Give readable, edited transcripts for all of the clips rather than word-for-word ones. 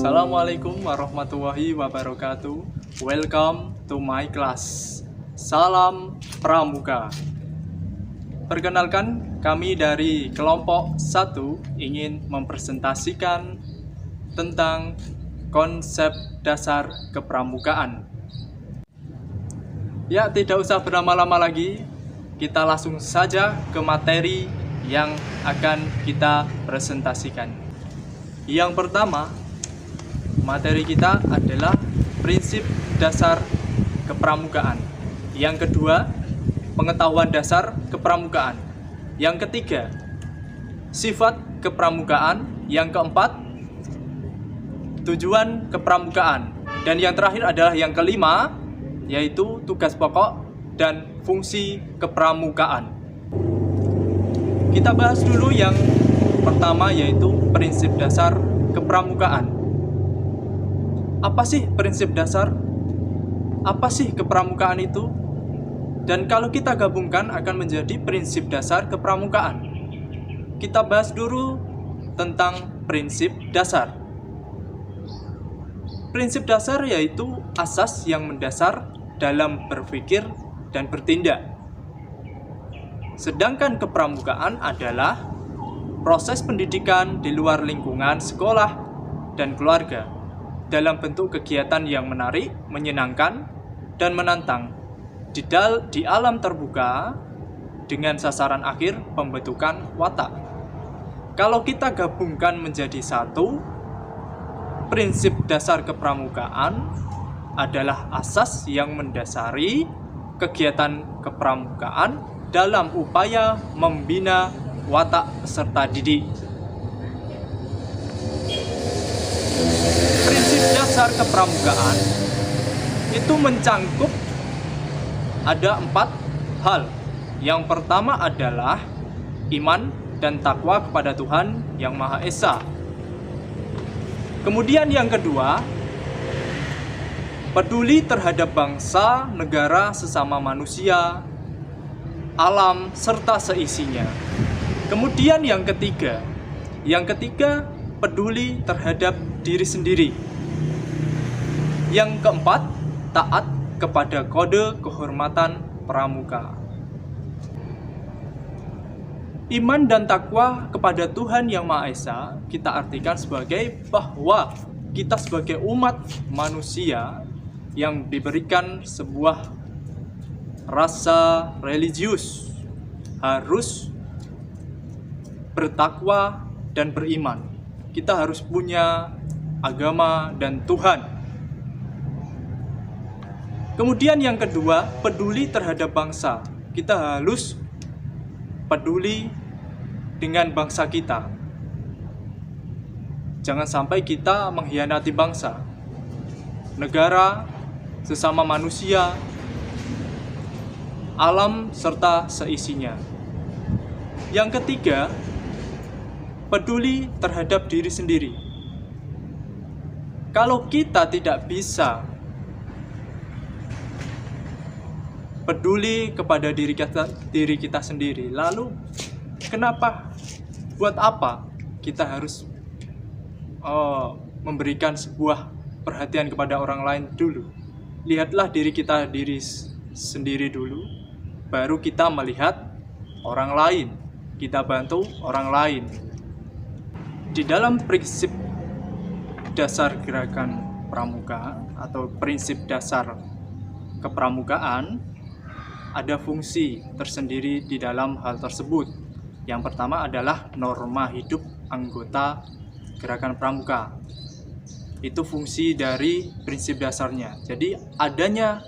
Assalamualaikum warahmatullahi wabarakatuh. Welcome to my class. Salam Pramuka. Perkenalkan, kami dari kelompok 1 ingin mempresentasikan tentang konsep dasar kepramukaan. Ya, tidak usah berlama-lama lagi. Kita langsung saja ke materi yang akan kita presentasikan. Yang pertama, materi kita adalah prinsip dasar kepramukaan. Yang kedua, pengetahuan dasar kepramukaan. Yang ketiga, sifat kepramukaan. Yang keempat, tujuan kepramukaan. Dan yang terakhir adalah yang kelima, yaitu tugas pokok dan fungsi kepramukaan. Kita bahas dulu yang pertama, yaitu prinsip dasar kepramukaan. Apa sih prinsip dasar? Apa sih kepramukaan itu? Dan kalau kita gabungkan akan menjadi prinsip dasar kepramukaan. Kita bahas dulu tentang prinsip dasar. Prinsip dasar yaitu asas yang mendasar dalam berpikir dan bertindak. Sedangkan kepramukaan adalah proses pendidikan di luar lingkungan sekolah dan keluarga dalam bentuk kegiatan yang menarik, menyenangkan, dan menantang di alam terbuka dengan sasaran akhir pembentukan watak. Kalau kita gabungkan menjadi satu, prinsip dasar kepramukaan adalah asas yang mendasari kegiatan kepramukaan dalam upaya membina watak peserta didik. Prinsip dasar kepramukaan itu mencangkup ada 4 hal. Yang pertama adalah iman dan takwa kepada Tuhan Yang Maha Esa. Kemudian yang kedua, peduli terhadap bangsa, negara, sesama manusia, alam, serta seisinya. Kemudian yang ketiga, peduli terhadap diri sendiri. Yang keempat, taat kepada kode kehormatan pramuka. Iman dan takwa kepada Tuhan Yang Maha Esa kita artikan sebagai bahwa kita sebagai umat manusia yang diberikan sebuah rasa religius harus bertakwa dan beriman. Kita harus punya agama dan Tuhan. Kemudian yang kedua, peduli terhadap bangsa. Kita harus peduli dengan bangsa kita. Jangan sampai kita mengkhianati bangsa, negara, sesama manusia, alam, serta seisinya. Yang ketiga, peduli terhadap diri sendiri. Kalau kita tidak bisa peduli kepada diri kita sendiri, lalu buat apa kita harus memberikan sebuah perhatian kepada orang lain dulu? Lihatlah diri sendiri dulu, baru kita melihat orang lain, kita bantu orang lain. Di dalam prinsip dasar gerakan pramuka atau prinsip dasar kepramukaan, ada fungsi tersendiri di dalam hal tersebut. Yang pertama adalah norma hidup anggota gerakan pramuka. Itu fungsi dari prinsip dasarnya. Jadi adanya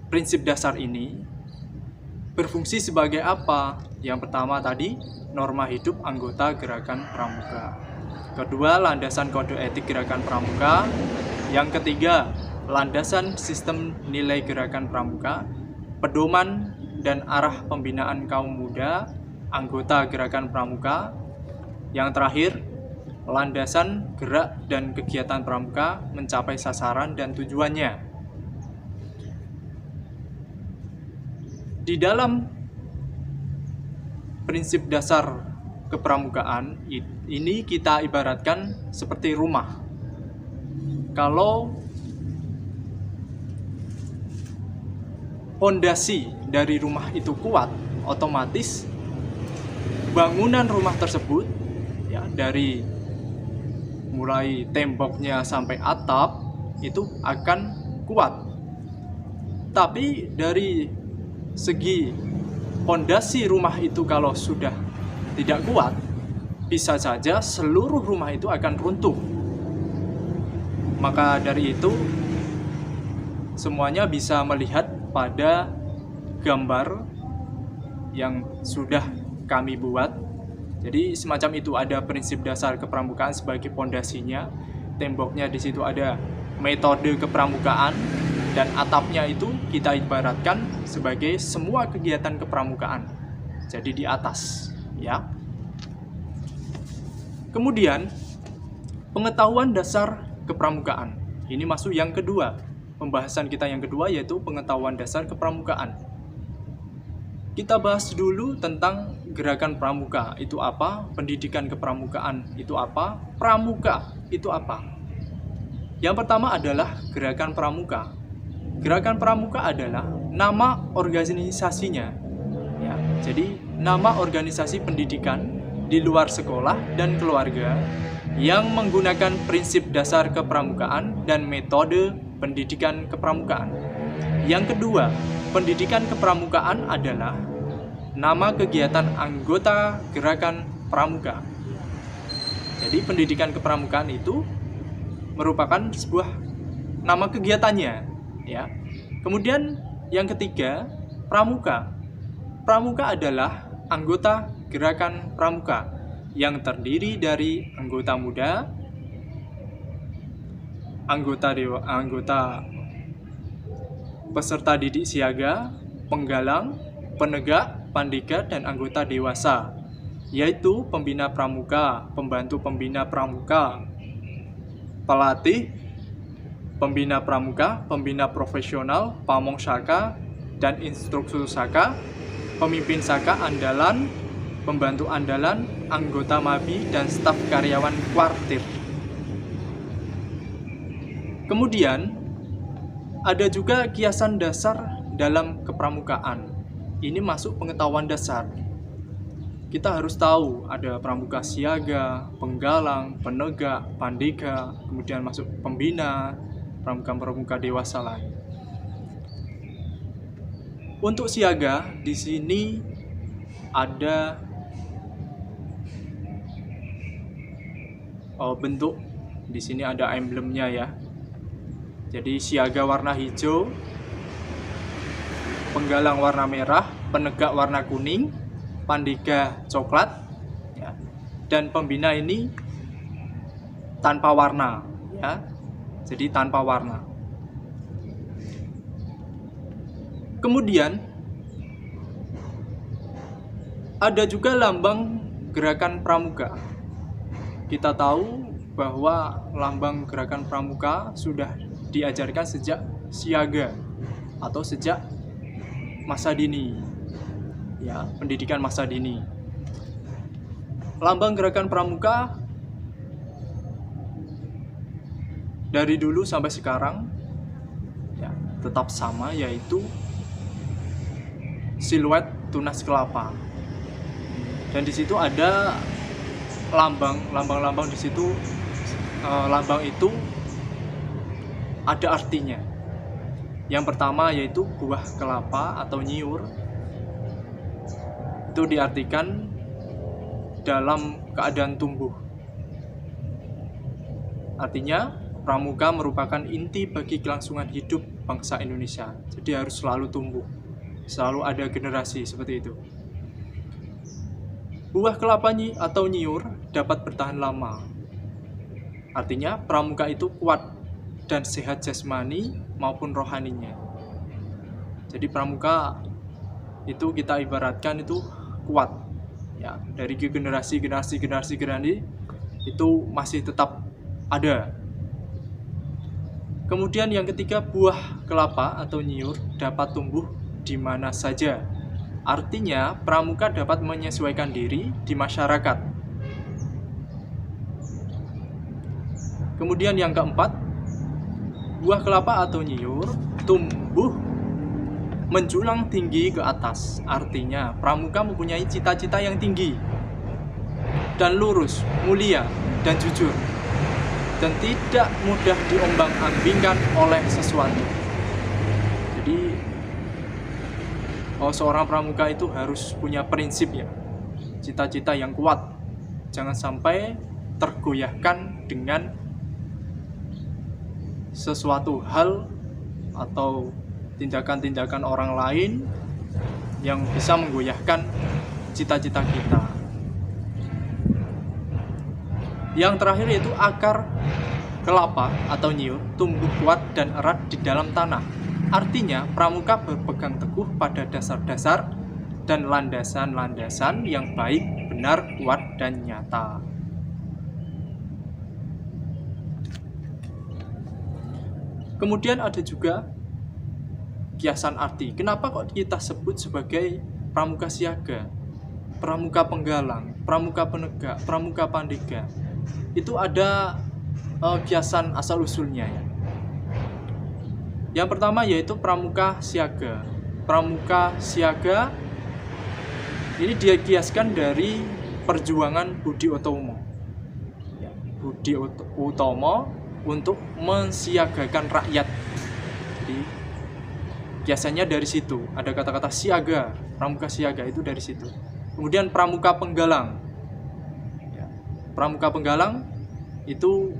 prinsip dasar ini berfungsi sebagai apa? Yang pertama tadi, norma hidup anggota gerakan pramuka. Kedua, landasan kode etik gerakan pramuka. Yang ketiga, landasan sistem nilai gerakan pramuka, pedoman dan arah pembinaan kaum muda anggota gerakan pramuka. Yang terakhir, landasan gerak dan kegiatan pramuka mencapai sasaran dan tujuannya. Di dalam prinsip dasar kepramukaan ini kita ibaratkan seperti rumah. Kalau fondasi dari rumah itu kuat, otomatis bangunan rumah tersebut ya, dari mulai temboknya sampai atap itu akan kuat. Tapi dari segi fondasi rumah itu kalau sudah tidak kuat, bisa saja seluruh rumah itu akan runtuh. Maka dari itu semuanya bisa melihat pada gambar yang sudah kami buat. Jadi semacam itu, ada prinsip dasar kepramukaan sebagai fondasinya, temboknya di situ ada metode kepramukaan, dan atapnya itu kita ibaratkan sebagai semua kegiatan kepramukaan. Jadi di atas, ya. Kemudian pengetahuan dasar kepramukaan. Ini masuk yang kedua. Pembahasan kita yang kedua yaitu pengetahuan dasar kepramukaan. Kita bahas dulu tentang gerakan pramuka itu apa, pendidikan kepramukaan itu apa, pramuka itu apa. Yang pertama adalah gerakan pramuka. Gerakan pramuka adalah nama organisasinya. Ya, jadi nama organisasi pendidikan di luar sekolah dan keluarga yang menggunakan prinsip dasar kepramukaan dan metode pendidikan kepramukaan. Yang kedua, pendidikan kepramukaan adalah nama kegiatan anggota gerakan pramuka. Jadi pendidikan kepramukaan itu merupakan sebuah nama kegiatannya, ya. Kemudian yang ketiga, pramuka. Pramuka adalah anggota gerakan pramuka yang terdiri dari anggota muda, anggota peserta didik siaga, penggalang, penegak, pandega, dan anggota dewasa, yaitu pembina pramuka, pembantu pembina pramuka, pelatih pembina pramuka, pembina profesional, pamong saka, dan instruktur saka, pemimpin saka andalan, pembantu andalan, anggota mabi, dan staf karyawan kuartir. Kemudian ada juga kiasan dasar dalam kepramukaan. Ini masuk pengetahuan dasar. Kita harus tahu ada pramuka siaga, penggalang, penegak, pandega, kemudian masuk pembina, pramuka dewasa lain. Untuk siaga di sini ada bentuk, di sini ada emblemnya ya. Jadi siaga warna hijau, penggalang warna merah, penegak warna kuning, pandega coklat, ya. Dan pembina ini tanpa warna, ya. Jadi tanpa warna. Kemudian ada juga lambang gerakan pramuka. Kita tahu bahwa lambang gerakan pramuka sudah diajarkan sejak siaga atau sejak masa dini, ya, pendidikan masa dini. Lambang gerakan pramuka dari dulu sampai sekarang ya tetap sama, yaitu siluet tunas kelapa. Dan di situ ada lambang di situ. Lambang itu ada artinya. Yang pertama yaitu buah kelapa atau nyiur. Itu diartikan dalam keadaan tumbuh. Artinya pramuka merupakan inti bagi kelangsungan hidup bangsa Indonesia. Jadi harus selalu tumbuh, selalu ada generasi seperti itu. Buah kelapa atau nyiur dapat bertahan lama. Artinya pramuka itu kuat dan sehat jasmani maupun rohaninya. Jadi pramuka itu kita ibaratkan itu kuat, ya, dari generasi itu masih tetap ada. Kemudian yang ketiga, buah kelapa atau nyiur dapat tumbuh di mana saja. Artinya, pramuka dapat menyesuaikan diri di masyarakat. Kemudian yang keempat, buah kelapa atau nyiur tumbuh menjulang tinggi ke atas. Artinya, pramuka mempunyai cita-cita yang tinggi dan lurus, mulia, dan jujur, dan tidak mudah diombang-ambingkan oleh sesuatu. Jadi, seorang pramuka itu harus punya prinsip ya, cita-cita yang kuat. Jangan sampai tergoyahkan dengan sesuatu hal atau tindakan-tindakan orang lain yang bisa menggoyahkan cita-cita kita. Yang terakhir yaitu akar kelapa atau nyiur tumbuh kuat dan erat di dalam tanah. Artinya, pramuka berpegang teguh pada dasar-dasar dan landasan-landasan yang baik, benar, kuat, dan nyata. Kemudian ada juga kiasan arti. Kenapa kok kita sebut sebagai pramuka siaga, pramuka penggalang, pramuka penegak, pramuka pandega? Itu ada kiasan asal-usulnya ya. Yang pertama yaitu pramuka siaga. Pramuka siaga ini dia kiaskan dari perjuangan Budi Utomo. Budi Utomo untuk mensiagakan rakyat. Jadi biasanya dari situ ada kata-kata siaga, pramuka siaga itu dari situ. Kemudian pramuka penggalang. Pramuka penggalang itu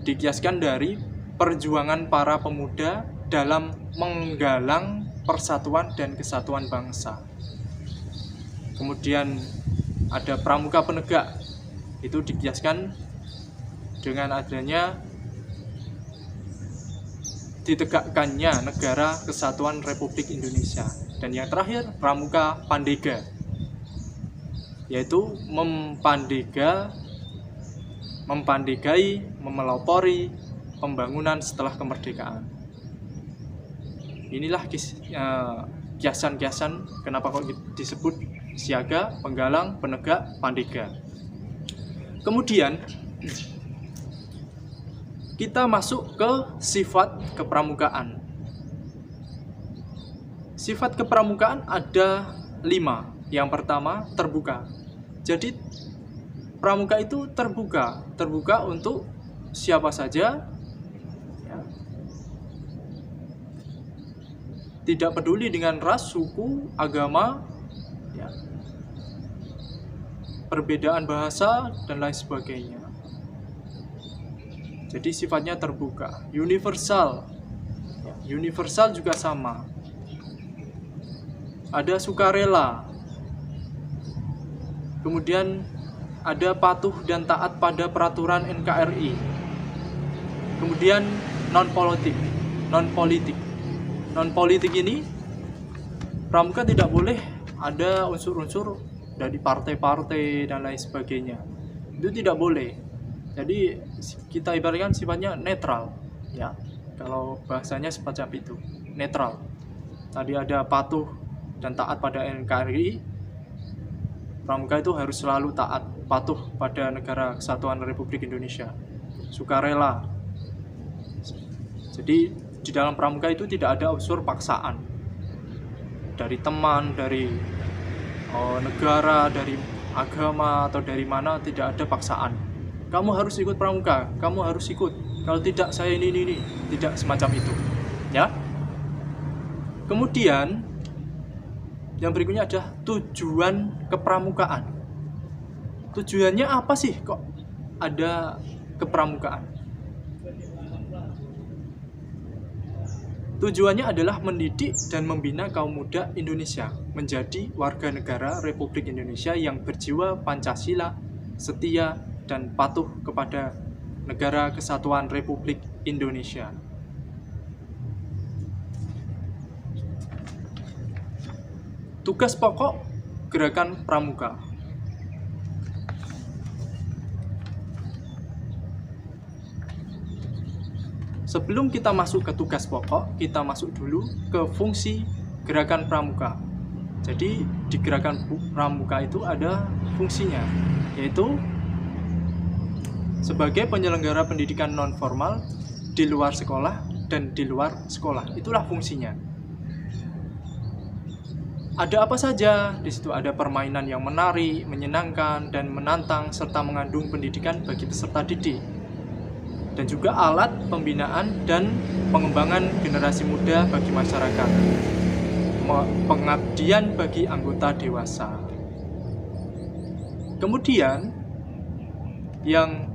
dikiaskan dari perjuangan para pemuda dalam menggalang persatuan dan kesatuan bangsa. Kemudian ada pramuka penegak, itu dikiaskan dengan adanya ditegakkannya negara kesatuan Republik Indonesia. Dan yang terakhir, pramuka pandega, yaitu mempandegai, memelopori pembangunan setelah kemerdekaan. Inilah kiasan-kiasan kenapa kok disebut siaga, penggalang, penegak, pandega. Kemudian kita masuk ke sifat kepramukaan. Sifat kepramukaan ada 5. Yang pertama, terbuka. Jadi pramuka itu terbuka untuk siapa saja, ya. Tidak peduli dengan ras, suku, agama, ya. Perbedaan bahasa dan lain sebagainya. Jadi sifatnya terbuka, universal. Universal juga sama. Ada sukarela. Kemudian ada patuh dan taat pada peraturan NKRI. Kemudian non-politik. Non-politik ini pramuka tidak boleh ada unsur-unsur dari partai-partai dan lain sebagainya. Itu tidak boleh. Jadi kita ibaratkan sifatnya netral, ya. Kalau bahasanya semacam itu, netral. Tadi ada patuh dan taat pada NKRI. Pramuka itu harus selalu taat, patuh pada negara kesatuan Republik Indonesia. Sukarela. Jadi di dalam pramuka itu tidak ada unsur paksaan. Dari teman, dari negara, dari agama atau dari mana, tidak ada paksaan. Kamu harus ikut pramuka, kamu harus ikut. Kalau tidak, saya ini. Tidak semacam itu. Ya. Kemudian, yang berikutnya adalah tujuan kepramukaan. Tujuannya apa sih kok ada kepramukaan? Tujuannya adalah mendidik dan membina kaum muda Indonesia menjadi warga negara Republik Indonesia yang berjiwa Pancasila, setia, dan patuh kepada negara kesatuan Republik Indonesia. Tugas pokok gerakan pramuka. Sebelum kita masuk ke tugas pokok, kita masuk dulu ke fungsi gerakan pramuka. Jadi di gerakan pramuka itu ada fungsinya, yaitu sebagai penyelenggara pendidikan non formal di luar sekolah dan di luar sekolah. Itulah fungsinya. Ada apa saja di situ? Ada permainan yang menarik, menyenangkan, dan menantang, serta mengandung pendidikan bagi peserta didik. Dan juga alat pembinaan dan pengembangan generasi muda bagi masyarakat. Pengabdian bagi anggota dewasa. Kemudian yang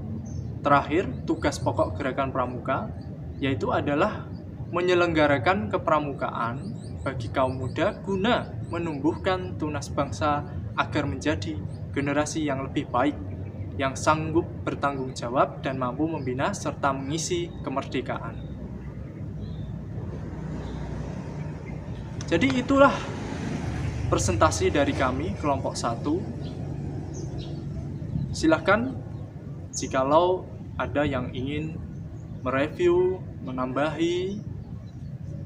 terakhir, tugas pokok gerakan pramuka yaitu adalah menyelenggarakan kepramukaan bagi kaum muda guna menumbuhkan tunas bangsa agar menjadi generasi yang lebih baik, yang sanggup bertanggung jawab dan mampu membina serta mengisi kemerdekaan. Jadi itulah presentasi dari kami kelompok 1. Silahkan jikalau ada yang ingin mereview, menambahi,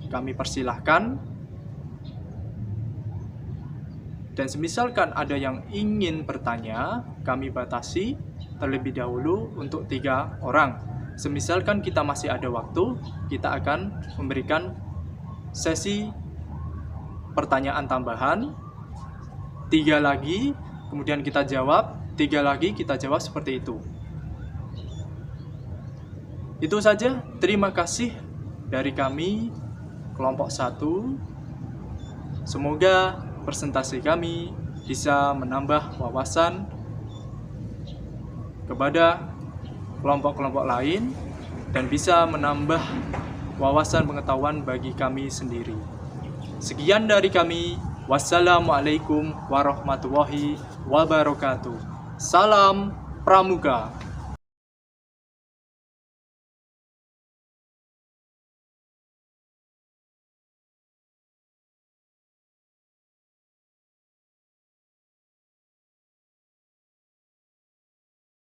kami persilahkan. Dan semisalkan ada yang ingin bertanya, kami batasi terlebih dahulu untuk 3 orang. Semisalkan kita masih ada waktu, kita akan memberikan sesi pertanyaan tambahan, 3 lagi, kemudian kita jawab, 3 lagi kita jawab, seperti itu. Itu saja, terima kasih dari kami, kelompok 1. Semoga presentasi kami bisa menambah wawasan kepada kelompok-kelompok lain dan bisa menambah wawasan pengetahuan bagi kami sendiri. Sekian dari kami. Wassalamualaikum warahmatullahi wabarakatuh. Salam Pramuka.